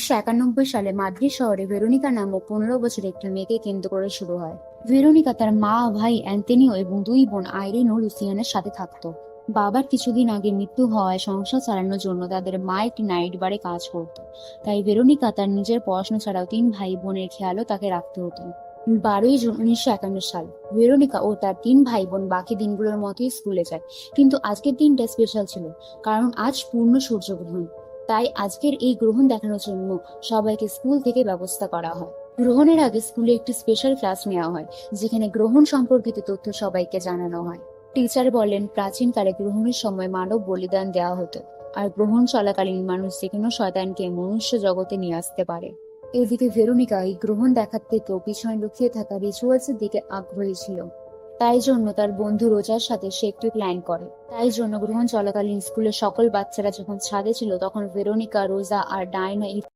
1991 সালে মাদ্রিদ শহরে ভেরোনিকা নামক 15 বছরের একটি মেয়েকে কেন্দ্র করে শুরু হয়। ভেরোনিকা তার মা, ভাই অ্যান্তোনিও এবং দুই বোন আইরিন ও লুসিয়ানের সাথে থাকতো। বাবার কিছুদিন আগে মৃত্যু হওয়ায় সংসার চালানোর জন্য তাদের মা একটি নাইট বারে কাজ করত। তাই ভেরোনিকা তার নিজের পড়াশোনা ছাড়াও তিন ভাই বোনের খেয়ালও তাকে রাখতে হতো। 12ই জুন 1951 সাল, ভেরোনিকা ও তার তিন ভাই বোন বাকি দিনগুলোর মতোই স্কুলে যায়। কিন্তু আজকের দিনটা স্পেশাল ছিল, কারণ আজ পূর্ণ সূর্যগ্রহণ। তাই আজকের এই গ্রহণ দেখানোর জন্য সবাইকে স্কুল থেকে ব্যবস্থা করা হয়। গ্রহণের আগে স্কুলে একটি স্পেশাল ক্লাস নেওয়া হয়, যেখানে গ্রহণ সম্পর্কিত তথ্য সবাইকে জানানো হয়। টিচার বলেন, প্রাচীনকালে গ্রহণের সময় মানব বলিদান দেওয়া হতো, আর গ্রহণ চলাকালীন মানুষ যে কোনো শয়তানকে মনুষ্য জগতে নিয়ে আসতে পারে। এদিকে ভেরোনিকা এই গ্রহণ দেখাতে তো পিছনে লুকিয়ে থাকা রিচুয়ালসের দিকে আগ্রহী ছিল। তাই জন্য তার বন্ধু রোজার সাথে সে একটু প্ল্যান করে। তাই জন্য গ্রহণ চলাকালীন স্কুলের সকল বাচ্চারা যখন ছাদে ছিল, তখন ভেরোনিকা, রোজা আর ডায়না